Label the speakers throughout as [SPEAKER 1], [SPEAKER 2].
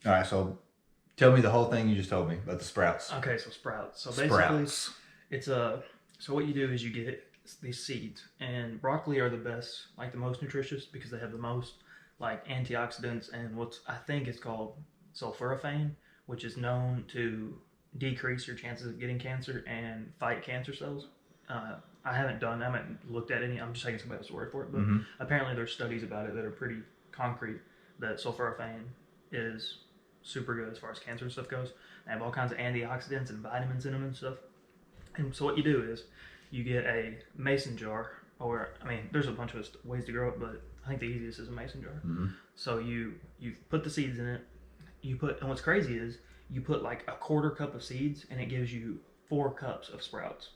[SPEAKER 1] All right, so tell me the whole thing you just told me about the sprouts.
[SPEAKER 2] Okay, so sprouts. So basically,
[SPEAKER 1] Sprouts.
[SPEAKER 2] it's a. So what you do is you get these seeds, and broccoli are the best, like the most nutritious because they have the most like antioxidants and what's I think is called sulforaphane, which is known to decrease your chances of getting cancer and fight cancer cells. I haven't looked at any. I'm just taking somebody else's word for it, but
[SPEAKER 1] Mm-hmm.
[SPEAKER 2] apparently there's studies about it that are pretty concrete that sulforaphane is super good as far as cancer stuff goes. They have all kinds of antioxidants and vitamins in them and stuff. And so what you do is you get a mason jar, or I mean, there's a bunch of ways to grow it, but I think the easiest is a mason jar.
[SPEAKER 1] Mm-hmm.
[SPEAKER 2] So you put the seeds in it. And what's crazy is you put like a quarter cup of seeds, and it gives you 4 cups of sprouts.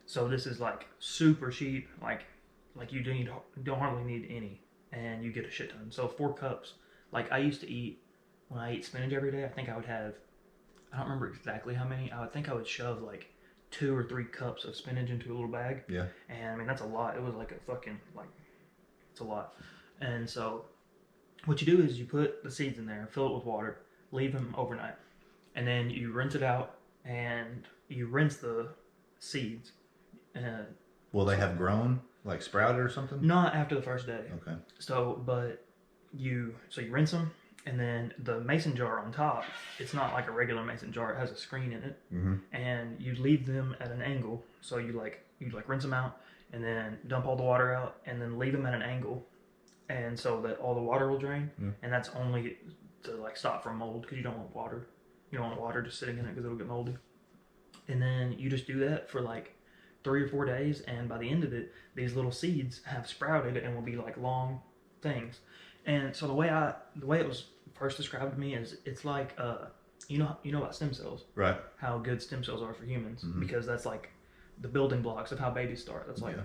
[SPEAKER 2] So this is like super cheap. Like you don't hardly need any, and you get a shit ton. So 4 cups. Like I used to eat when I eat spinach every day. I think I would have. I don't remember exactly how many. I would think I would shove like 2 or 3 cups of spinach into a little bag.
[SPEAKER 1] Yeah.
[SPEAKER 2] And I mean that's a lot. It was like a fucking like it's a lot. And so what you do is you put the seeds in there, fill it with water, leave them overnight, and then you rinse it out and you rinse the seeds. And
[SPEAKER 1] Will they have grown, like sprouted or something?
[SPEAKER 2] not after the first day.
[SPEAKER 1] Okay.
[SPEAKER 2] So, but you rinse them, and then the mason jar on top, it's not like a regular mason jar. It has a screen in it,
[SPEAKER 1] Mm-hmm.
[SPEAKER 2] and you leave them at an angle. So you rinse them out, and then dump all the water out, and then leave them at an angle, and so that all the water will drain.
[SPEAKER 1] Yeah.
[SPEAKER 2] And that's only to like stop from mold because you don't want water. You don't want water just sitting in it because it'll get moldy. And then you just do that for like 3 or 4 days, and by the end of it, these little seeds have sprouted and will be like long things. And so the way it was first described to me is it's like you know about stem cells,
[SPEAKER 1] Right.
[SPEAKER 2] how good stem cells are for humans,
[SPEAKER 1] Mhm.
[SPEAKER 2] because that's like the building blocks of how babies start. That's like
[SPEAKER 1] Yeah.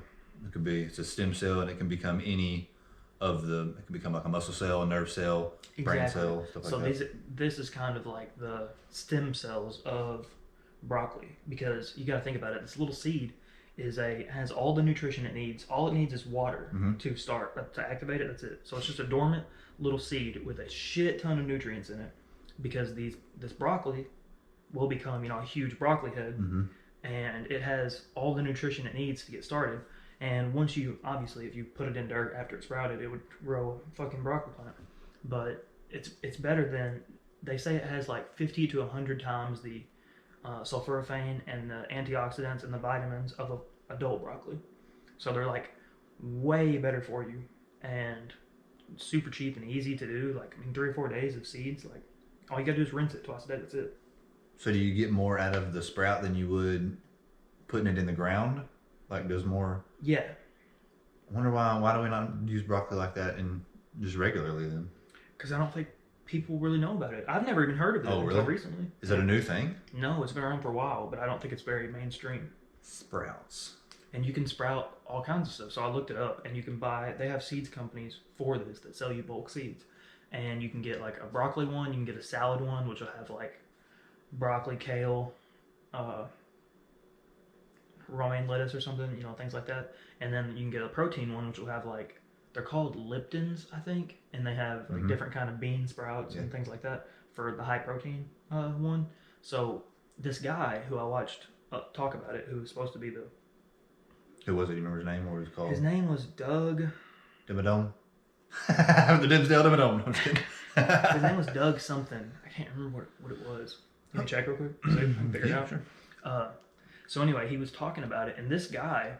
[SPEAKER 1] It could be, it's a stem cell, and it can become any it can become like a muscle cell, a nerve cell, brain
[SPEAKER 2] exactly.
[SPEAKER 1] cell, stuff like
[SPEAKER 2] So
[SPEAKER 1] that.
[SPEAKER 2] this is kind of like the stem cells of broccoli, because you got to think about it. This little seed has all the nutrition it needs. All it needs is water
[SPEAKER 1] Mhm.
[SPEAKER 2] to start to activate it. That's it. So it's just a dormant little seed with a shit ton of nutrients in it, because this broccoli will become a huge broccoli head,
[SPEAKER 1] Mm-hmm.
[SPEAKER 2] and it has all the nutrition it needs to get started. And once obviously, if you put it in dirt after it sprouted, it would grow a fucking broccoli plant. But it's better than, they say it has like 50 to 100 times the sulforaphane and the antioxidants and the vitamins of a adult broccoli. So they're like way better for you, and super cheap and easy to do. Like, I mean, 3 or 4 days of seeds. Like, all you gotta do is rinse it twice a day. That's it.
[SPEAKER 1] So do you get more out of the sprout than you would putting it in the ground? Like, does more?
[SPEAKER 2] Yeah,
[SPEAKER 1] I wonder why do we not use broccoli like that and just regularly then?
[SPEAKER 2] because I don't think people really know about it. I've never even heard of it
[SPEAKER 1] Oh,
[SPEAKER 2] until
[SPEAKER 1] really?
[SPEAKER 2] recently.
[SPEAKER 1] Is that a new thing?
[SPEAKER 2] No, it's been around for a while, but I don't think it's very mainstream.
[SPEAKER 1] Sprouts.
[SPEAKER 2] And you can sprout all kinds of stuff. So I looked it up, and you can buy. They have seeds companies for this that sell you bulk seeds, and you can get like a broccoli one. You can get a salad one, which will have like broccoli, kale, uh, romaine lettuce or something, things like that. And then you can get a protein one, which will have like, they're called Liptons, I think, and they have like
[SPEAKER 1] Mhm.
[SPEAKER 2] different kind of bean sprouts and
[SPEAKER 1] Yeah.
[SPEAKER 2] things like that for the high protein one. So this guy who I watched talk about it, who was supposed to be
[SPEAKER 1] Who was it? Do you remember his name? What was it called?
[SPEAKER 2] his name was Doug.
[SPEAKER 1] Dimmadome? The Dimsdale Dimmadome. No, I'm just kidding.
[SPEAKER 2] His name was Doug something. I can't remember what it was. Can you check real quick? So I can figure it
[SPEAKER 1] Yeah,
[SPEAKER 2] out.
[SPEAKER 1] sure.
[SPEAKER 2] So anyway, he was talking about it, and this guy.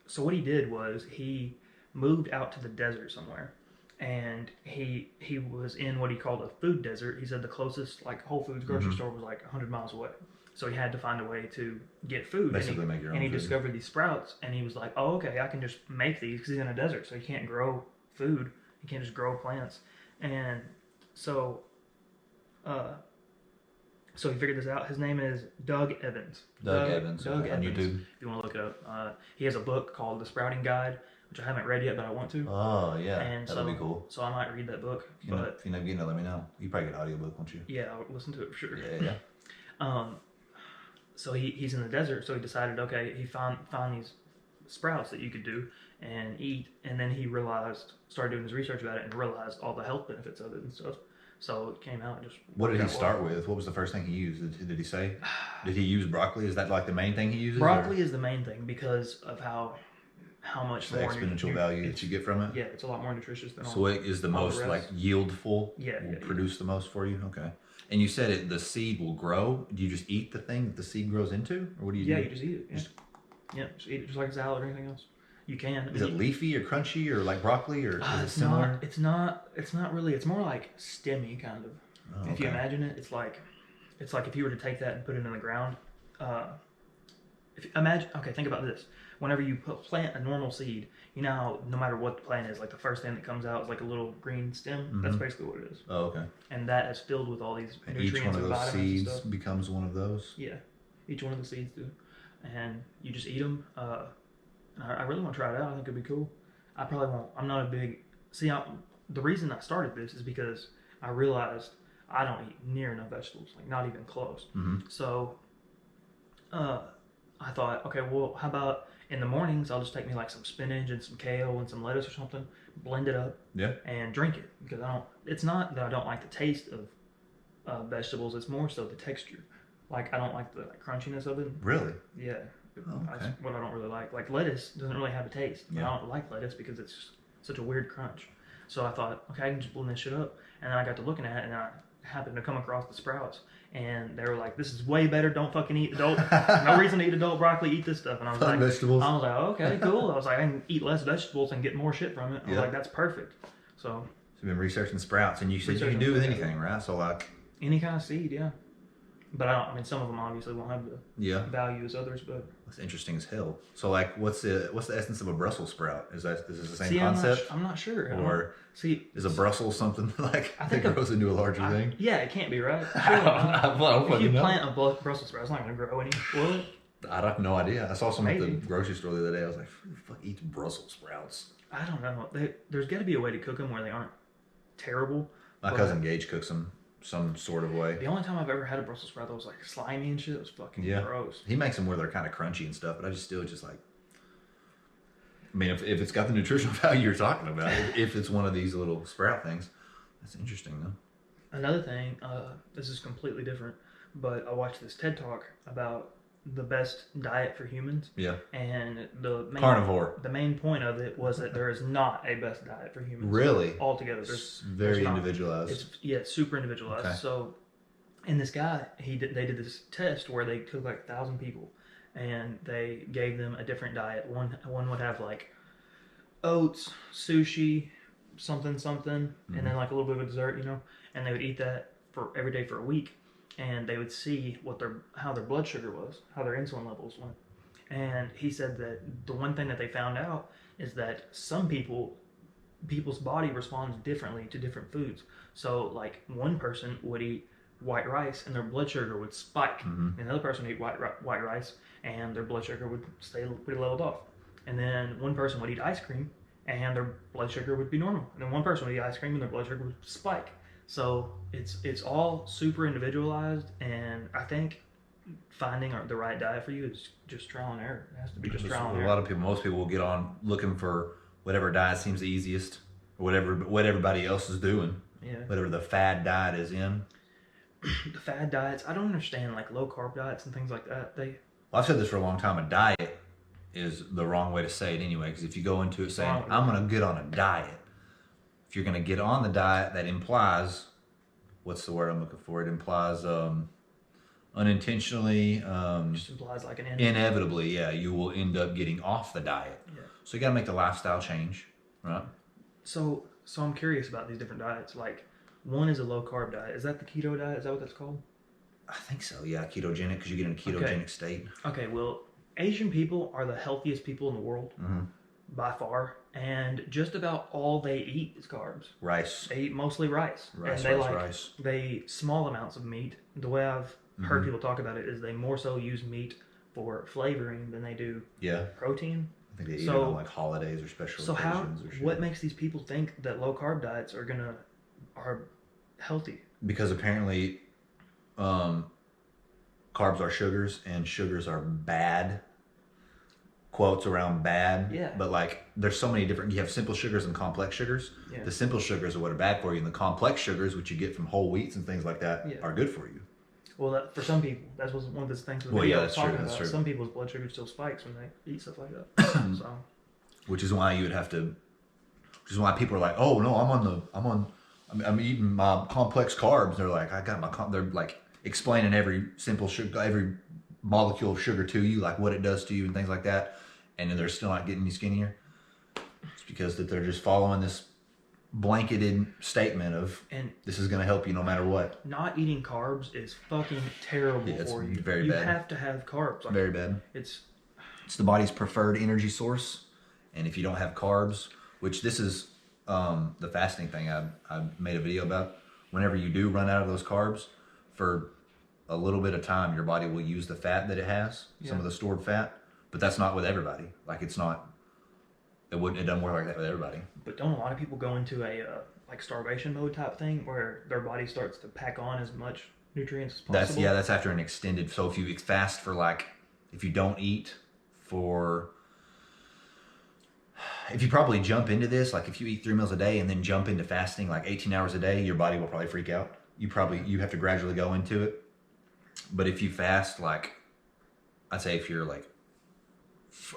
[SPEAKER 2] So what he did was he moved out to the desert somewhere, and he was in what he called a food desert. He said the closest like Whole Foods grocery
[SPEAKER 1] Mhm.
[SPEAKER 2] store was like 100 miles away. So he had to find a way to get food.
[SPEAKER 1] Basically make your own
[SPEAKER 2] and he
[SPEAKER 1] food.
[SPEAKER 2] discovered these sprouts, and he was like, "Oh, okay, I can just make these," because he's in a desert, so he can't grow food. He can't just grow plants. And so, so he figured this out. His name is Doug Evans.
[SPEAKER 1] Doug Evans
[SPEAKER 2] Doug
[SPEAKER 1] on
[SPEAKER 2] Evans.
[SPEAKER 1] YouTube.
[SPEAKER 2] If you want to look it up, he has a book called The Sprouting Guide, which I haven't read yet, but I want to.
[SPEAKER 1] Oh, yeah.
[SPEAKER 2] And
[SPEAKER 1] That'll be cool.
[SPEAKER 2] So I might read that book.
[SPEAKER 1] If you end up getting it, let me know. You probably get an audiobook, won't you?
[SPEAKER 2] Yeah, I'll listen to it for sure.
[SPEAKER 1] Yeah.
[SPEAKER 2] So he's in the desert, so he decided, okay, he found these sprouts that you could do and eat, and then he started doing his research about it, and realized all the health benefits of it and stuff. So it came out and just.
[SPEAKER 1] What did he
[SPEAKER 2] worked out
[SPEAKER 1] start with? What was the first thing he used? Did he say? Did he use broccoli? Is that like the main thing he uses?
[SPEAKER 2] Broccoli is the main thing because of how much
[SPEAKER 1] The
[SPEAKER 2] more
[SPEAKER 1] exponential value that you get from it.
[SPEAKER 2] Yeah, it's a lot more nutritious than all.
[SPEAKER 1] So it is the
[SPEAKER 2] all
[SPEAKER 1] most
[SPEAKER 2] the
[SPEAKER 1] like
[SPEAKER 2] rest.
[SPEAKER 1] yieldful.
[SPEAKER 2] Yeah,
[SPEAKER 1] will
[SPEAKER 2] yeah, yeah.
[SPEAKER 1] produce the most for you. Okay. And you said the seed will grow. Do you just eat the thing that the seed grows into, or what do you
[SPEAKER 2] Yeah,
[SPEAKER 1] do?
[SPEAKER 2] you just eat it. Yeah, just eat it just like a salad or anything else. You can.
[SPEAKER 1] Is it leafy or crunchy or like broccoli, or is it
[SPEAKER 2] It's
[SPEAKER 1] similar?
[SPEAKER 2] not. It's not. It's not really. It's more like stemmy kind of.
[SPEAKER 1] Oh,
[SPEAKER 2] If you
[SPEAKER 1] okay.
[SPEAKER 2] imagine it, it's like if you were to take that and put it in the ground. Think about this. Whenever you plant a normal seed, you know how no matter what the plant is, like the first thing that comes out is like a little green stem. That's basically what it is,
[SPEAKER 1] Oh, okay.
[SPEAKER 2] and that is filled with all these
[SPEAKER 1] And each
[SPEAKER 2] nutrients
[SPEAKER 1] one of
[SPEAKER 2] and
[SPEAKER 1] those
[SPEAKER 2] vitamins and
[SPEAKER 1] seeds
[SPEAKER 2] stuff.
[SPEAKER 1] becomes one of those.
[SPEAKER 2] Yeah, each one of the seeds do, and you just eat them. I really want to try it out. I think it'd be cool. I probably won't. I'm not a big. The reason I started this is because I realized I don't eat near enough vegetables, like not even close.
[SPEAKER 1] Mm-hmm.
[SPEAKER 2] So, I thought, okay, well, how about in the mornings I'll just take me like some spinach and some kale and some lettuce or something, blend it up,
[SPEAKER 1] Yeah.
[SPEAKER 2] and drink it because I don't. It's not that I don't like the taste of vegetables. It's more so the texture. Like I don't like the crunchiness of it.
[SPEAKER 1] Really?
[SPEAKER 2] Yeah.
[SPEAKER 1] Oh, okay.
[SPEAKER 2] That's what I don't really like. Like lettuce doesn't really have a taste.
[SPEAKER 1] Yeah.
[SPEAKER 2] I don't like lettuce because it's such a weird crunch. So I thought, okay, I can just blend this shit up. And then I got to looking at it, and I happened to come across the sprouts, and they were like, "This is way better. Don't fucking eat adult. No reason to eat adult broccoli. Eat this stuff." And I was like,
[SPEAKER 1] vegetables.
[SPEAKER 2] I was like, okay, cool. I was like, I can eat less vegetables and get more shit from it. I was
[SPEAKER 1] Yeah.
[SPEAKER 2] like, that's perfect. So
[SPEAKER 1] So you've been researching sprouts, and you said you can
[SPEAKER 2] Researching
[SPEAKER 1] do with
[SPEAKER 2] sprouts.
[SPEAKER 1] anything, right? So like,
[SPEAKER 2] any kind of seed, yeah. But I mean, some of them obviously won't have the
[SPEAKER 1] yeah,
[SPEAKER 2] value as others. But
[SPEAKER 1] that's interesting as hell. So like, what's the essence of a Brussels sprout? Is this the same
[SPEAKER 2] see,
[SPEAKER 1] concept,
[SPEAKER 2] I'm not sure.
[SPEAKER 1] or
[SPEAKER 2] see,
[SPEAKER 1] is a Brussels something like
[SPEAKER 2] I
[SPEAKER 1] that
[SPEAKER 2] think a-
[SPEAKER 1] grows into a larger thing?
[SPEAKER 2] yeah, it can't be right.
[SPEAKER 1] I
[SPEAKER 2] Surely not.
[SPEAKER 1] don't
[SPEAKER 2] If
[SPEAKER 1] fucking
[SPEAKER 2] you
[SPEAKER 1] know.
[SPEAKER 2] plant a Brussels sprout, it's not going to grow any, will it?
[SPEAKER 1] I have no idea. I saw some at the
[SPEAKER 2] Maybe.
[SPEAKER 1] grocery store the other day. I was like, who the fuck eats Brussels sprouts?
[SPEAKER 2] I don't know. There's got to be a way to cook them where they aren't terrible.
[SPEAKER 1] My
[SPEAKER 2] But-
[SPEAKER 1] cousin Gage cooks them some sort of way.
[SPEAKER 2] The only time I've ever had a Brussels sprout that was like slimy and shit, it was fucking
[SPEAKER 1] Yeah.
[SPEAKER 2] gross.
[SPEAKER 1] He makes them where they're kind of crunchy and stuff, but I just still just like. I mean, if it's got the nutritional value you're talking about, if it's one of these little sprout things, that's interesting though.
[SPEAKER 2] Another thing, this is completely different, but I watched this TED Talk about the best diet for humans,
[SPEAKER 1] Yeah,
[SPEAKER 2] and the main
[SPEAKER 1] carnivore.
[SPEAKER 2] The main point of it was that there is not a best diet for humans.
[SPEAKER 1] Really?
[SPEAKER 2] Altogether,
[SPEAKER 1] It's very
[SPEAKER 2] not.
[SPEAKER 1] individualized.
[SPEAKER 2] It's super individualized.
[SPEAKER 1] Okay.
[SPEAKER 2] So, and this guy, they did this test where they took like 1,000 people, and they gave them a different diet. One would have like oats, sushi, something, and then like a little bit of a dessert, and they would eat that for every day for a week, and they would see how their blood sugar was, how their insulin levels went. And he said that the one thing that they found out is that some people's body responds differently to different foods. So like one person would eat white rice and their blood sugar would spike.
[SPEAKER 1] Mhm.
[SPEAKER 2] Another person would eat white rice and their blood sugar would stay pretty leveled off. And then one person would eat ice cream and their blood sugar would be normal. And then one person would eat ice cream and their blood sugar would spike. So it's all super individualized, and I think finding the right diet for you is just trial and error. It has to be just trial and
[SPEAKER 1] A
[SPEAKER 2] error.
[SPEAKER 1] lot of people, most people will get on looking for whatever diet seems the easiest, or what everybody else is doing,
[SPEAKER 2] Yeah.
[SPEAKER 1] whatever the fad diet is in.
[SPEAKER 2] The fad diets, I don't understand, like low carb diets and things like that.
[SPEAKER 1] Well, I've said this for a long time. A diet is the wrong way to say it anyway, because if you go into it saying,
[SPEAKER 2] Wrong.
[SPEAKER 1] I'm going to get on a diet, if you're going to get on the diet, that implies, what's the word I'm looking for? It implies unintentionally,
[SPEAKER 2] just implies like an end.
[SPEAKER 1] inevitably, yeah, you will end up getting off the diet.
[SPEAKER 2] Yeah.
[SPEAKER 1] So you got to make the lifestyle change, right?
[SPEAKER 2] So I'm curious about these different diets. Like one is a low carb diet. Is that the keto diet? Is that what that's called?
[SPEAKER 1] I think so, yeah, ketogenic, because you get in a ketogenic state.
[SPEAKER 2] Okay, well, Asian people are the healthiest people in the world
[SPEAKER 1] Mhm.
[SPEAKER 2] by far, and just about all they eat is carbs.
[SPEAKER 1] Rice,
[SPEAKER 2] They eat mostly rice,
[SPEAKER 1] rice,
[SPEAKER 2] and
[SPEAKER 1] rice.
[SPEAKER 2] they small amounts of meat. The way I've heard people talk about it is they more so use meat for flavoring than they do
[SPEAKER 1] Yeah,
[SPEAKER 2] protein.
[SPEAKER 1] I think they eat it
[SPEAKER 2] So-
[SPEAKER 1] on like holidays or special
[SPEAKER 2] So how?
[SPEAKER 1] occasions or shit.
[SPEAKER 2] What makes these people think that low carb diets are healthy?
[SPEAKER 1] Because apparently carbs are sugars and sugars are bad. quotes around bad.
[SPEAKER 2] Yeah.
[SPEAKER 1] But like, there's so many different. You have simple sugars and complex sugars.
[SPEAKER 2] Yeah.
[SPEAKER 1] The simple sugars are what are bad for you, and the complex sugars, which you get from whole wheats and things like that,
[SPEAKER 2] Yeah.
[SPEAKER 1] are good for you.
[SPEAKER 2] Well, for some people, that was one of the things the
[SPEAKER 1] Well,
[SPEAKER 2] video
[SPEAKER 1] yeah,
[SPEAKER 2] was
[SPEAKER 1] that's true,
[SPEAKER 2] talking
[SPEAKER 1] that's
[SPEAKER 2] about.
[SPEAKER 1] true.
[SPEAKER 2] Some people's blood sugar still spikes when they eat stuff like that. So,
[SPEAKER 1] Which is why you would have to. Which is why people are like, oh no, I'm eating my complex carbs. They're like, they're like explaining every simple sugar, every molecule of sugar to you, like what it does to you and things like that, and then they're still not getting any skinnier. It's because that they're just following this blanketed statement of
[SPEAKER 2] and
[SPEAKER 1] this is going to help you no matter what.
[SPEAKER 2] not eating carbs is fucking terrible
[SPEAKER 1] Yeah, it's
[SPEAKER 2] for you.
[SPEAKER 1] very
[SPEAKER 2] you
[SPEAKER 1] bad.
[SPEAKER 2] have to have carbs. Like,
[SPEAKER 1] Very bad.
[SPEAKER 2] It's
[SPEAKER 1] the body's preferred energy source, and if you don't have carbs, which this is the fasting thing I made a video about, whenever you do run out of those carbs, for a little bit of time, your body will use the fat that it has, some of the stored fat, but that's not with everybody. Like it doesn't work like that with everybody.
[SPEAKER 2] But don't a lot of people go into a like starvation mode type thing where their body starts to pack on as much nutrients as possible?
[SPEAKER 1] That's after an extended. So if you fast for if you don't eat for, if you probably jump into this, like if you eat 3 meals a day and then jump into fasting like 18 hours a day, your body will probably freak out. You have to gradually go into it. But if you fast, like, I'd say if you're like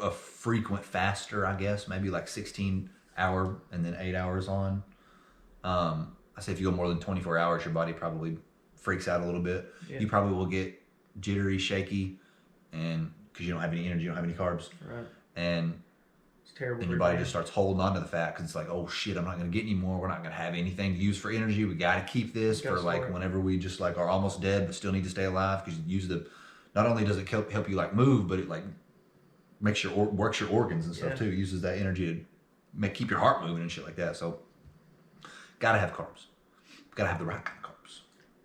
[SPEAKER 1] a frequent faster, I guess, maybe like 16 hour and then 8 hours on. I say if you go more than 24 hours, your body probably freaks out a little bit.
[SPEAKER 2] Yeah.
[SPEAKER 1] You probably will get jittery, shaky, and because you don't have any energy, you don't have any carbs.
[SPEAKER 2] Right.
[SPEAKER 1] And
[SPEAKER 2] It's terrible.
[SPEAKER 1] your body just starts holding on to the fat because it's like, oh shit, I'm not going to get any more. We're not going to have anything to use for energy. We got to keep this for like whenever we just like are almost dead but still need to stay alive, because you use not only does it help you like move, but it like makes works your organs and stuff too. It uses that energy to keep your heart moving and shit like that. So gotta have carbs. Gotta have the right kind of carbs.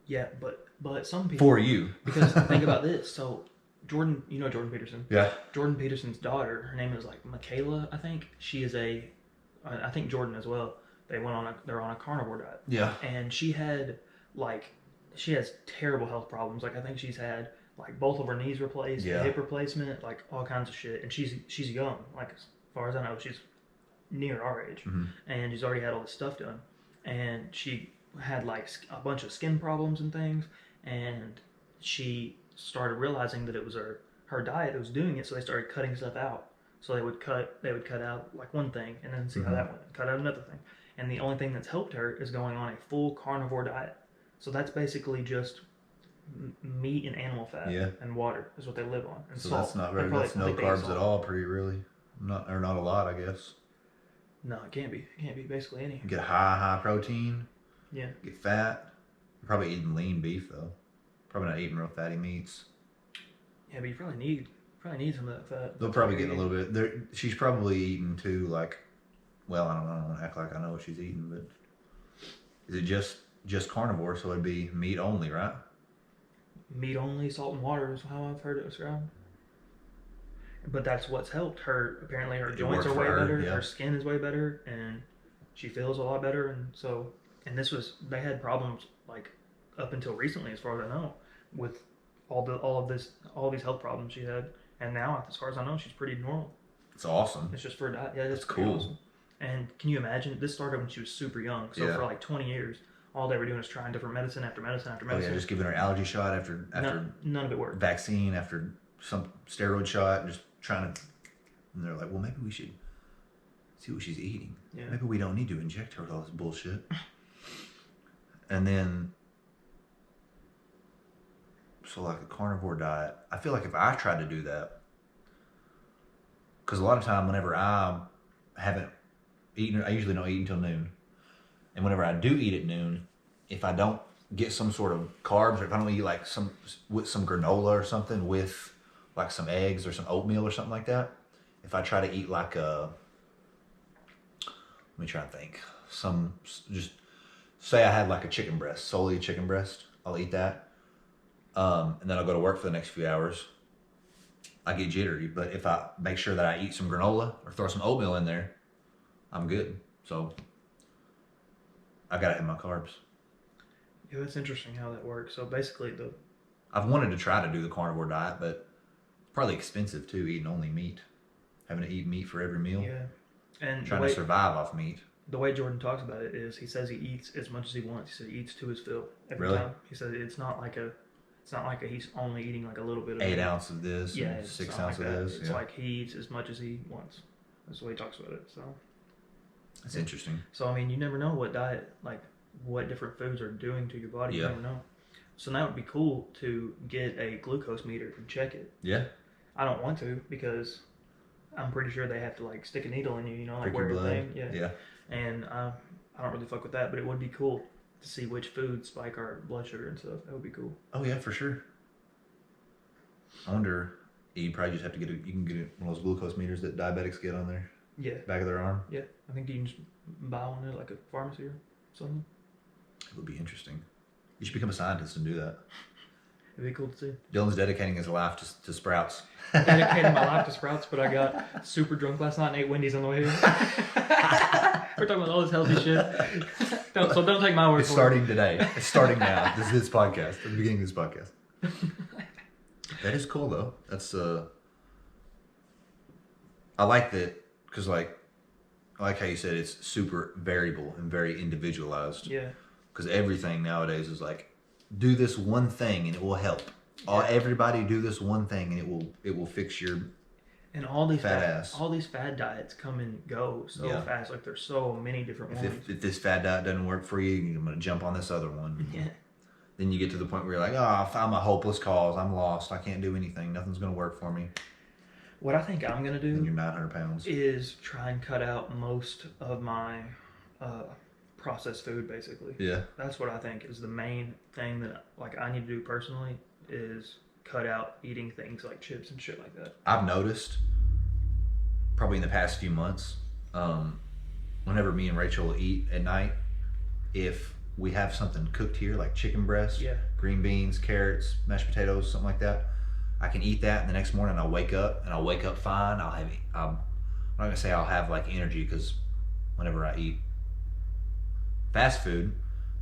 [SPEAKER 2] Yeah, but some people,
[SPEAKER 1] for you,
[SPEAKER 2] because think about this. So Jordan, you know Jordan Peterson.
[SPEAKER 1] Yeah.
[SPEAKER 2] Jordan Peterson's daughter, her name is like Michaela, I think. She is I think Jordan as well. They're on a carnivore diet.
[SPEAKER 1] Yeah.
[SPEAKER 2] And she has terrible health problems. Like I think she's had like both of her knees replaced, a hip replacement, like all kinds of shit. And she's young. Like as far as I know, she's near our age, and she's already had all this stuff done. And she had like a bunch of skin problems and things, and she started realizing that it was her diet that was doing it. So they started cutting stuff out. So they would cut out like one thing and then see how that went, cut out another thing. And the only thing that's helped her is going on a full carnivore diet. So that's basically just meat and animal fat and water is what they live on. And
[SPEAKER 1] so
[SPEAKER 2] salt.
[SPEAKER 1] That's not very. That's no carbs at all. Pretty really, not a lot, I guess.
[SPEAKER 2] No, it can't be. It can't be basically any.
[SPEAKER 1] Get high protein.
[SPEAKER 2] Yeah.
[SPEAKER 1] Get fat. You're probably eating lean beef though. Probably not eating real fatty meats.
[SPEAKER 2] Yeah, but you probably need some of that fat.
[SPEAKER 1] They'll probably get a little bit. She's probably eating too. Like, well, I don't want to act like I know what she's eating, but is it just carnivore? So it'd be meat only, right?
[SPEAKER 2] Meat only, salt and water is how I've heard it described. But that's what's helped her. Apparently, her joints are way better. Yeah. Her skin is way better, and she feels a lot better. And so, they had problems like up until recently, as far as I know, with all of these health problems she had. And now, as far as I know, she's pretty normal.
[SPEAKER 1] It's awesome.
[SPEAKER 2] It's just for a diet. Yeah, that's
[SPEAKER 1] cool.
[SPEAKER 2] Awesome. And can you imagine? This started when she was super young. So for like 20 years, all they were doing is trying different medicine after medicine after medicine.
[SPEAKER 1] Oh yeah, just giving her allergy shot after
[SPEAKER 2] none of it worked.
[SPEAKER 1] Vaccine after some steroid shot, just trying to. And they're like, well, maybe we should see what she's eating.
[SPEAKER 2] Yeah.
[SPEAKER 1] Maybe we don't need to inject her with all this bullshit. And then, so like a carnivore diet, I feel like if I tried to do that, because a lot of time whenever I haven't eaten, I usually don't eat until noon. And whenever I do eat at noon, if I don't get some sort of carbs, or if I don't eat like some granola or something with like some eggs or some oatmeal or something like that, if I try to eat like let me try and think, just say I had like a chicken breast, solely a chicken breast, I'll eat that. And then I'll go to work for the next few hours. I get jittery, but if I make sure that I eat some granola or throw some oatmeal in there, I'm good. So I gotta have my carbs.
[SPEAKER 2] Yeah, that's interesting how that works. So basically,
[SPEAKER 1] I've wanted to try to do the carnivore diet, but it's probably expensive too, eating only meat. having to eat meat for every meal.
[SPEAKER 2] Yeah, and
[SPEAKER 1] Trying to survive off meat.
[SPEAKER 2] the way Jordan talks about it is he says he eats as much as he wants. He said he eats to his fill every
[SPEAKER 1] Really?
[SPEAKER 2] time. He said it's not like he's only eating like a little bit of
[SPEAKER 1] 8
[SPEAKER 2] meat.
[SPEAKER 1] ounce of this,
[SPEAKER 2] Yeah,
[SPEAKER 1] and
[SPEAKER 2] it's
[SPEAKER 1] 6
[SPEAKER 2] not
[SPEAKER 1] ounce
[SPEAKER 2] like
[SPEAKER 1] of
[SPEAKER 2] that.
[SPEAKER 1] this.
[SPEAKER 2] It's
[SPEAKER 1] Yeah.
[SPEAKER 2] like he eats as much as he wants. That's the way he talks about it.
[SPEAKER 1] That's interesting.
[SPEAKER 2] So I mean, you never know what different foods are doing to your body. You
[SPEAKER 1] Yeah.
[SPEAKER 2] never know. So that would be cool to get a glucose meter and check it.
[SPEAKER 1] Yeah.
[SPEAKER 2] I don't want to because I'm pretty sure they have to like stick a needle in you, you know, like
[SPEAKER 1] Prick your
[SPEAKER 2] wear a
[SPEAKER 1] blood.
[SPEAKER 2] thing. Yeah.
[SPEAKER 1] Yeah.
[SPEAKER 2] And I don't really fuck with that, but it would be cool to see which foods spike our blood sugar and stuff. That would be cool.
[SPEAKER 1] Oh yeah, for sure. I wonder. You probably just have to get you can get one of those glucose meters that diabetics get on their
[SPEAKER 2] Yeah.
[SPEAKER 1] back of their arm.
[SPEAKER 2] Yeah. I think you can just buy one at like a pharmacy or something.
[SPEAKER 1] It would be interesting. You should become a scientist and do that.
[SPEAKER 2] It'd be cool to see.
[SPEAKER 1] Dylan's dedicating his life to Sprouts.
[SPEAKER 2] Dedicated my life to Sprouts, but I got super drunk last night and ate Wendy's on the way here. We're talking about all this healthy shit. Don't take my word
[SPEAKER 1] It's
[SPEAKER 2] for
[SPEAKER 1] starting today. It's starting now. This is this podcast. At the beginning of this podcast. That is cool though. That's I like that because I like how you said it's super variable and very individualized.
[SPEAKER 2] it. Yeah.
[SPEAKER 1] Because everything nowadays is like, do this one thing and it will help. Everybody do this one thing and it will fix your
[SPEAKER 2] And all these
[SPEAKER 1] fat ass.
[SPEAKER 2] all these fad diets come and go so
[SPEAKER 1] Yeah.
[SPEAKER 2] fast. Like there's so many different ones.
[SPEAKER 1] if this fad diet doesn't work for you, I'm gonna jump on this other one.
[SPEAKER 2] Yeah.
[SPEAKER 1] Then you get to the point where you're like, oh, I'm a hopeless cause. I'm lost. I can't do anything. Nothing's gonna work for me.
[SPEAKER 2] What I think I'm gonna
[SPEAKER 1] And
[SPEAKER 2] do
[SPEAKER 1] you're 900 pounds.
[SPEAKER 2] is try and cut out most of my processed food. Basically,
[SPEAKER 1] Yeah.
[SPEAKER 2] that's what I think is the main thing that I need to do personally is cut out eating things like chips and shit like that.
[SPEAKER 1] I've noticed probably in the past few months, whenever me and Rachel eat at night, if we have something cooked here like chicken breast,
[SPEAKER 2] Yeah.
[SPEAKER 1] green beans, carrots, mashed potatoes, something like that, I can eat that, and the next morning I'll wake up fine. I'm not gonna say I'll have like energy because whenever I eat fast food,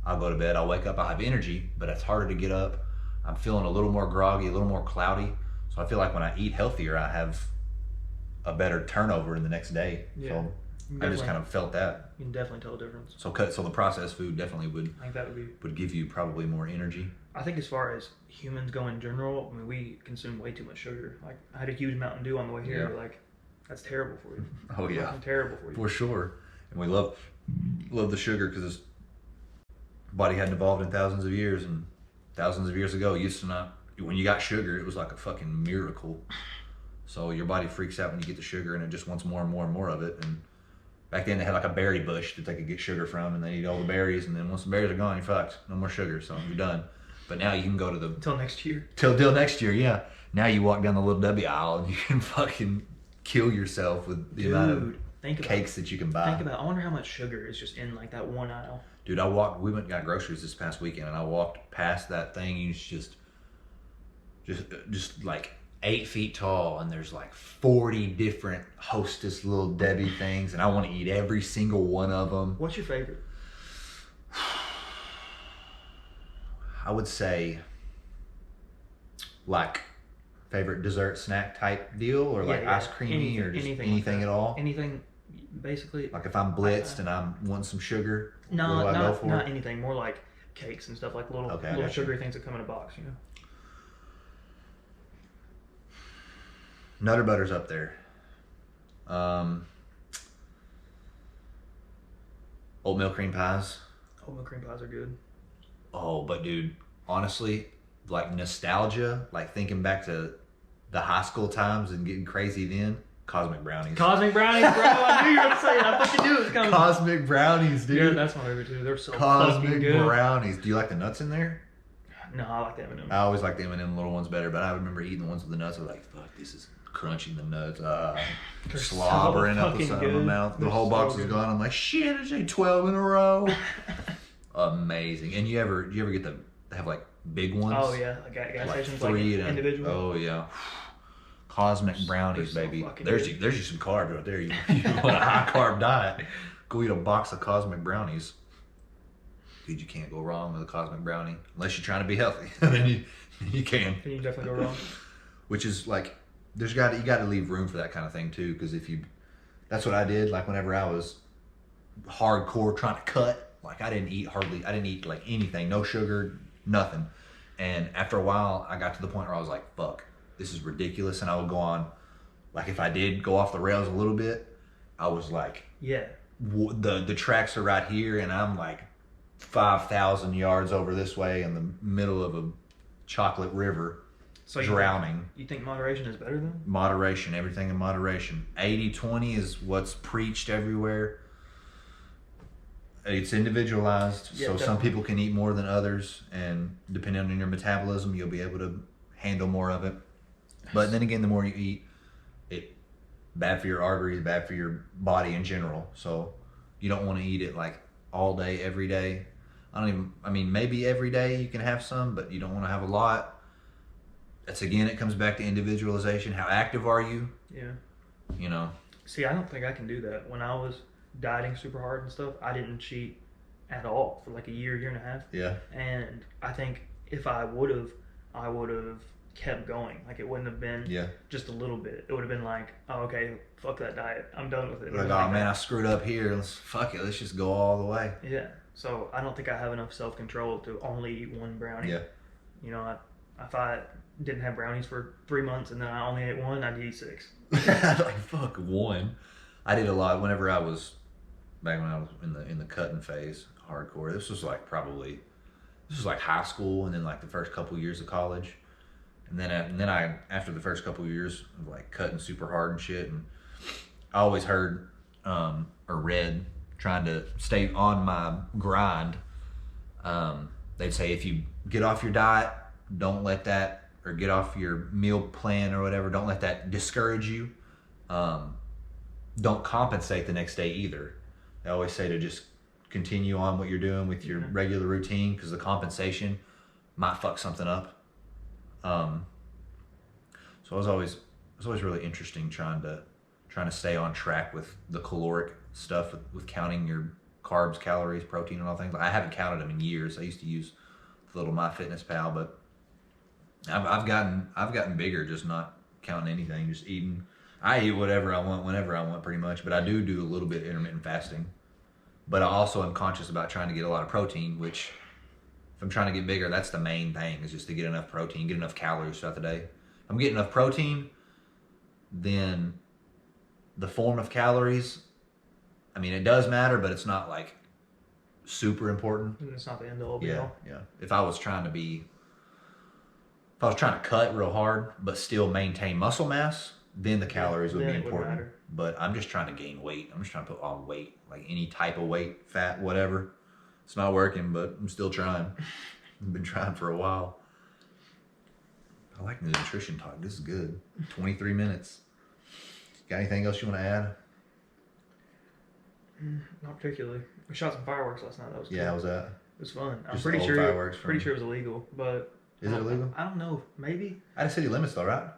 [SPEAKER 1] I'll go to bed, I'll wake up, I'll have energy, but it's harder to get up. I'm feeling a little more groggy, a little more cloudy. So I feel like when I eat healthier, I have a better turnover in the next day.
[SPEAKER 2] Yeah.
[SPEAKER 1] So I just kind of felt that.
[SPEAKER 2] You can definitely tell the difference.
[SPEAKER 1] So the processed food definitely
[SPEAKER 2] I think that
[SPEAKER 1] would give you probably more energy.
[SPEAKER 2] I think as far as humans go in general, I mean, we consume way too much sugar. Like I had a huge Mountain Dew on the way here.
[SPEAKER 1] Yeah.
[SPEAKER 2] Like that's terrible for you.
[SPEAKER 1] Oh yeah,
[SPEAKER 2] Fucking terrible for you.
[SPEAKER 1] for sure. And we love the sugar because his body hadn't evolved in thousands of years, and thousands of years ago, used to not. When you got sugar, it was like a fucking miracle. So your body freaks out when you get the sugar, and it just wants more and more and more of it. And back then, they had like a berry bush that they could get sugar from, and they eat all the berries. And then once the berries are gone, you're fucked. No more sugar, so you're done. But now you can go to the
[SPEAKER 2] Until next year.
[SPEAKER 1] till next year. Yeah. Now you walk down the Little Debbie aisle, and you can fucking kill yourself with the amount of
[SPEAKER 2] think about
[SPEAKER 1] cakes that you can buy.
[SPEAKER 2] I wonder how much sugar is just in like that one aisle.
[SPEAKER 1] Dude, we went and got groceries this past weekend, and I walked past that thing. You just like 8 feet tall, and there's like 40 different Hostess Little Debbie things, and I want to eat every single one of them.
[SPEAKER 2] What's your favorite?
[SPEAKER 1] I would say like favorite dessert snack type deal, or like
[SPEAKER 2] Yeah,
[SPEAKER 1] ice creamy, or just
[SPEAKER 2] like
[SPEAKER 1] anything
[SPEAKER 2] that.
[SPEAKER 1] at all.
[SPEAKER 2] Anything, basically.
[SPEAKER 1] Like if I'm blitzed and I'm wanting some sugar,
[SPEAKER 2] No,
[SPEAKER 1] what do I go for?
[SPEAKER 2] not anything. More like cakes and stuff, like little
[SPEAKER 1] Okay, I
[SPEAKER 2] little
[SPEAKER 1] got you.
[SPEAKER 2] sugary things that come in a box. You know.
[SPEAKER 1] Nutter Butter's up there. Oatmeal cream pies.
[SPEAKER 2] Oatmeal cream pies are good.
[SPEAKER 1] Oh, but dude, honestly, like nostalgia, like thinking back to the high school times and getting crazy then, Cosmic Brownies.
[SPEAKER 2] Cosmic brownies, bro. I knew you were going to say it. I fucking knew it was coming.
[SPEAKER 1] Cosmic Brownies, dude.
[SPEAKER 2] Yeah, that's my favorite too. They're so fucking
[SPEAKER 1] Cosmic
[SPEAKER 2] good.
[SPEAKER 1] Brownies. Do you like the nuts in there?
[SPEAKER 2] No, I like the M&M.
[SPEAKER 1] I always like the M&M little ones better, but I remember eating the ones with the nuts. I was like, fuck, this is crunching the nuts.
[SPEAKER 2] They're
[SPEAKER 1] Slobbering
[SPEAKER 2] so
[SPEAKER 1] up the
[SPEAKER 2] fucking
[SPEAKER 1] side of my
[SPEAKER 2] good.
[SPEAKER 1] mouth. The
[SPEAKER 2] They're
[SPEAKER 1] whole
[SPEAKER 2] so
[SPEAKER 1] box is
[SPEAKER 2] good.
[SPEAKER 1] gone. I'm like, shit, I just ate 12 in a row. Amazing. And do you ever get they have like big ones?
[SPEAKER 2] Oh yeah, like gas
[SPEAKER 1] Like
[SPEAKER 2] stations,
[SPEAKER 1] 3
[SPEAKER 2] like
[SPEAKER 1] and
[SPEAKER 2] individual.
[SPEAKER 1] oh yeah. Cosmic Brownies,
[SPEAKER 2] They're so
[SPEAKER 1] baby.
[SPEAKER 2] fucking
[SPEAKER 1] There's
[SPEAKER 2] good.
[SPEAKER 1] you some carbs right there. You want a high carb diet? Go eat a box of Cosmic Brownies. Dude, you can't go wrong with a Cosmic Brownie unless you're trying to be healthy. Then you can.
[SPEAKER 2] Can you definitely go wrong?
[SPEAKER 1] Which is like you got to leave room for that kind of thing too, because that's what I did. Like whenever I was hardcore trying to cut, like I didn't eat like anything, no sugar, nothing. And after a while, I got to the point where I was like, fuck, this is ridiculous. And I would go on, like if I did go off the rails a little bit, I was like,
[SPEAKER 2] Yeah.
[SPEAKER 1] The tracks are right here, and I'm like 5,000 yards over this way in the middle of a chocolate river,
[SPEAKER 2] So
[SPEAKER 1] drowning.
[SPEAKER 2] You think moderation is better then?
[SPEAKER 1] Moderation, everything in moderation. 80-20 is what's preached everywhere. It's individualized,
[SPEAKER 2] Yeah,
[SPEAKER 1] so some
[SPEAKER 2] definitely.
[SPEAKER 1] people can eat more than others, and depending on your metabolism, you'll be able to handle more of it. But then again, the more you eat, it bad for your arteries, bad for your body in general. So you don't want to eat it like all day, every day. I mean, maybe every day you can have some, but you don't want to have a lot. That's again, it comes back to individualization. How active are you?
[SPEAKER 2] Yeah.
[SPEAKER 1] You know,
[SPEAKER 2] See, I don't think I can do that. When I was dieting super hard and stuff, I didn't cheat at all for like a year and a half.
[SPEAKER 1] yeah.
[SPEAKER 2] And I think if I would have kept going. Like it wouldn't have been
[SPEAKER 1] Yeah.
[SPEAKER 2] just a little bit. It would have been like, oh, okay, fuck that diet. I'm done with it.
[SPEAKER 1] Like, oh man, I screwed up here. Fuck it. Let's just go all the way.
[SPEAKER 2] Yeah. So I don't think I have enough self control to only eat one brownie.
[SPEAKER 1] Yeah.
[SPEAKER 2] You know, if I didn't have brownies for 3 months and then I only ate one, I'd eat 6.
[SPEAKER 1] Like fuck one. I did a lot whenever I was back when I was in the cutting phase, hardcore. This was like high school, and then like the first couple years of college, and then I after the first couple years of like cutting super hard and shit, and I always heard or read, trying to stay on my grind. They'd say if you get off your diet, don't let that, or get off your meal plan or whatever, don't let that discourage you. Don't compensate the next day either. They always say to just continue on what you're doing with your regular routine, because the compensation might fuck something up. So it was always really interesting trying to stay on track with the caloric stuff, with counting your carbs, calories, protein, and all things. I haven't counted them in years. I used to use the little MyFitnessPal, but I've gotten bigger, just not counting anything, just eating. I eat whatever I want, whenever I want, pretty much. But I do a little bit of intermittent fasting. But I also am conscious about trying to get a lot of protein, which, if I'm trying to get bigger, that's the main thing, is just to get enough protein, get enough calories throughout the day. If I'm getting enough protein, then the form of calories, I mean, it does matter, but it's not like super important.
[SPEAKER 2] It's not the end all be
[SPEAKER 1] Yeah,
[SPEAKER 2] all.
[SPEAKER 1] yeah. If I was trying to cut real hard, but still maintain muscle mass, then the calories would
[SPEAKER 2] Then
[SPEAKER 1] be
[SPEAKER 2] it would
[SPEAKER 1] important.
[SPEAKER 2] matter.
[SPEAKER 1] But I'm just trying to gain weight. I'm just trying to put on weight, like any type of weight, fat, whatever. It's not working, but I'm still trying. I've been trying for a while. I like the nutrition talk. This is good. 23 minutes. Got anything else you want to add?
[SPEAKER 2] Not particularly. We shot some fireworks last night. That was
[SPEAKER 1] Yeah,
[SPEAKER 2] cool.
[SPEAKER 1] how was that?
[SPEAKER 2] It was fun. I'm
[SPEAKER 1] Just
[SPEAKER 2] pretty
[SPEAKER 1] old
[SPEAKER 2] sure.
[SPEAKER 1] fireworks
[SPEAKER 2] Pretty
[SPEAKER 1] from-
[SPEAKER 2] sure it was illegal, but
[SPEAKER 1] Is it illegal?
[SPEAKER 2] I don't know. Maybe.
[SPEAKER 1] Out of city limits though, right?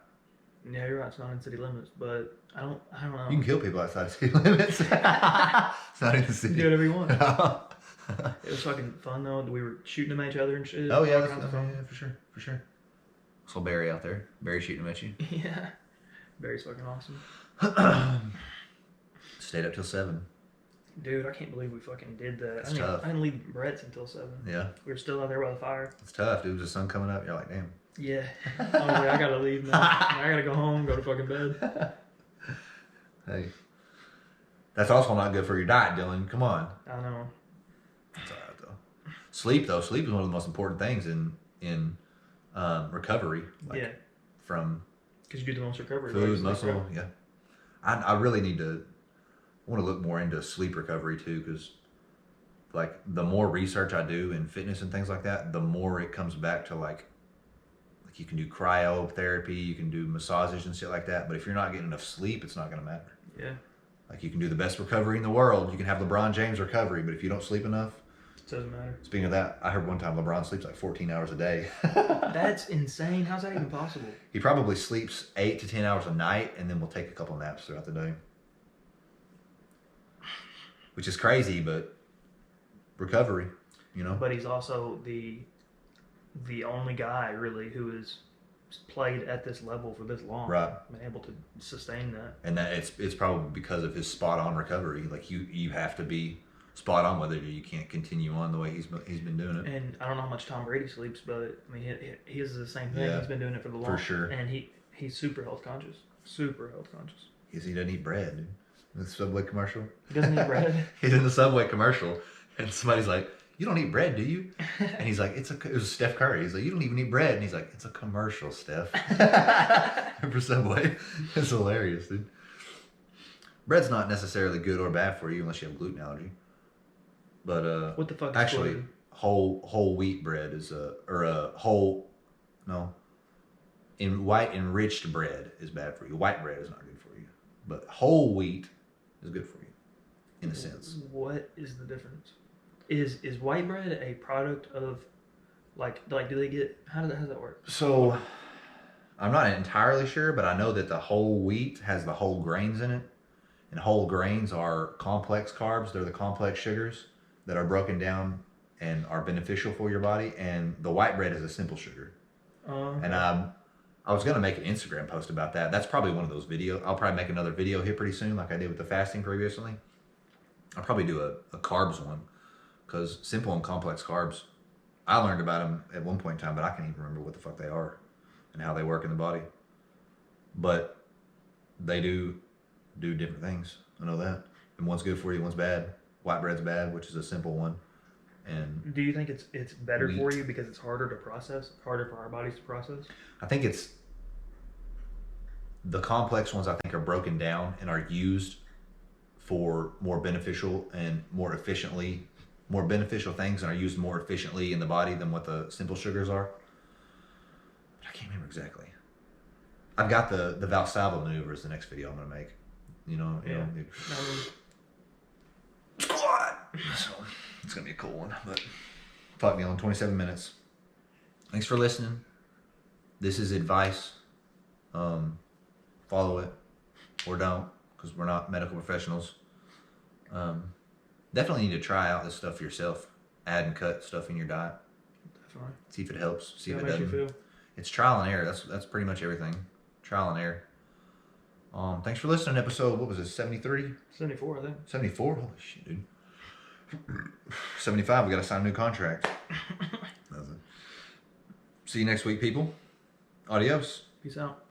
[SPEAKER 2] Yeah, you're right. It's not in city limits, but I don't know.
[SPEAKER 1] You can kill people outside of city limits. It's not in the
[SPEAKER 2] You
[SPEAKER 1] city.
[SPEAKER 2] can do whatever you want.
[SPEAKER 1] Oh
[SPEAKER 2] It was fucking fun though. We were shooting them at each other and shit.
[SPEAKER 1] yeah,
[SPEAKER 2] all
[SPEAKER 1] that's,
[SPEAKER 2] kinds of fun.
[SPEAKER 1] yeah, for sure. Saw Barry out there. Barry shooting at you.
[SPEAKER 2] Yeah. Barry's fucking awesome.
[SPEAKER 1] Stayed up till 7.
[SPEAKER 2] Dude, I can't believe we fucking did that.
[SPEAKER 1] It's tough.
[SPEAKER 2] I didn't leave Brett's until 7.
[SPEAKER 1] Yeah,
[SPEAKER 2] We were still out there by the fire.
[SPEAKER 1] it's tough, dude. With the sun coming up, you're like, damn.
[SPEAKER 2] Yeah. I was like, I gotta leave now. I gotta go home, go to fucking bed.
[SPEAKER 1] Hey, that's also not good for your diet, Dylan. Come on.
[SPEAKER 2] I know.
[SPEAKER 1] It's all right though. Sleep though. Sleep is one of the most important things in recovery. Like,
[SPEAKER 2] Yeah.
[SPEAKER 1] From
[SPEAKER 2] Because you do the most recovery.
[SPEAKER 1] food,
[SPEAKER 2] right?
[SPEAKER 1] muscle.
[SPEAKER 2] Like,
[SPEAKER 1] Yeah. I really need to. I want to look more into sleep recovery too, because like the more research I do in fitness and things like that, the more it comes back to like you can do cryotherapy, you can do massages and shit like that. But if you're not getting enough sleep, it's not going to matter.
[SPEAKER 2] Yeah.
[SPEAKER 1] Like you can do the best recovery in the world, you can have LeBron James recovery, but if you don't sleep enough.
[SPEAKER 2] It doesn't matter.
[SPEAKER 1] Speaking of that, I heard one time LeBron sleeps like 14 hours a day.
[SPEAKER 2] That's insane. How's that even possible?
[SPEAKER 1] He probably sleeps 8 to 10 hours a night, and then will take a couple naps throughout the day. Which is crazy, but recovery, you know?
[SPEAKER 2] But he's also the only guy really who is played at this level for this long,
[SPEAKER 1] Right.
[SPEAKER 2] been able to sustain that.
[SPEAKER 1] And that it's probably because of his spot on recovery. Like you have to be spot on with it, or you can't continue on the way he's been doing it.
[SPEAKER 2] And I don't know how much Tom Brady sleeps, but I mean, he is the same thing.
[SPEAKER 1] Yeah.
[SPEAKER 2] He's been doing it for the long,
[SPEAKER 1] For sure.
[SPEAKER 2] And he's super health conscious, super health conscious.
[SPEAKER 1] Because he doesn't eat bread, dude. The Subway commercial.
[SPEAKER 2] He doesn't eat bread.
[SPEAKER 1] He's in the Subway commercial, and somebody's like, "You don't eat bread, do you?" And he's like, it was Steph Curry. He's like, "You don't even eat bread," and he's like, "It's a commercial, Steph." For Subway. It's hilarious, dude. Bread's not necessarily good or bad for you unless you have gluten allergy. But
[SPEAKER 2] What the fuck? Is
[SPEAKER 1] actually,
[SPEAKER 2] gluten?
[SPEAKER 1] whole wheat bread is white enriched bread is bad for you. White bread is not good for you, but whole wheat is good for you, in a sense.
[SPEAKER 2] What is the difference? Is white bread a product of like do they get how does that work?
[SPEAKER 1] So, I'm not entirely sure, but I know that the whole wheat has the whole grains in it, and whole grains are complex carbs. They're the complex sugars that are broken down and are beneficial for your body. And the white bread is a simple sugar. And I was gonna make an Instagram post about that. That's probably one of those videos. I'll probably make another video here pretty soon, like I did with the fasting previously. I'll probably do a carbs one, because simple and complex carbs, I learned about them at one point in time, but I can't even remember what the fuck they are and how they work in the body. But they do different things. I know that. And one's good for you, one's bad. White bread's bad, which is a simple one. And
[SPEAKER 2] do you think it's better
[SPEAKER 1] wheat.
[SPEAKER 2] for you because it's harder to process, harder for our bodies to process?
[SPEAKER 1] I think it's the complex ones. I think are broken down and are used for more beneficial and more beneficial things, and are used more efficiently in the body than what the simple sugars are. But I can't remember exactly. I've got the Valsalva maneuver is the next video I'm gonna make. You know. Squat. So it's gonna be a cool one. But fuck me on 27 minutes. Thanks for listening. This is advice. Follow it or don't, because we're not medical professionals. Definitely need to try out this stuff for yourself. Add and cut stuff in your diet.
[SPEAKER 2] Definitely.
[SPEAKER 1] See if it helps. See if it
[SPEAKER 2] makes you
[SPEAKER 1] doesn't.
[SPEAKER 2] feel.
[SPEAKER 1] It's trial and error. That's pretty much everything. Trial and error. Thanks for listening to episode, what was it, 73?
[SPEAKER 2] 74, I think.
[SPEAKER 1] 74? Holy shit, dude. 75, we got to sign a new contract. See you next week, people. Adios.
[SPEAKER 2] Peace out.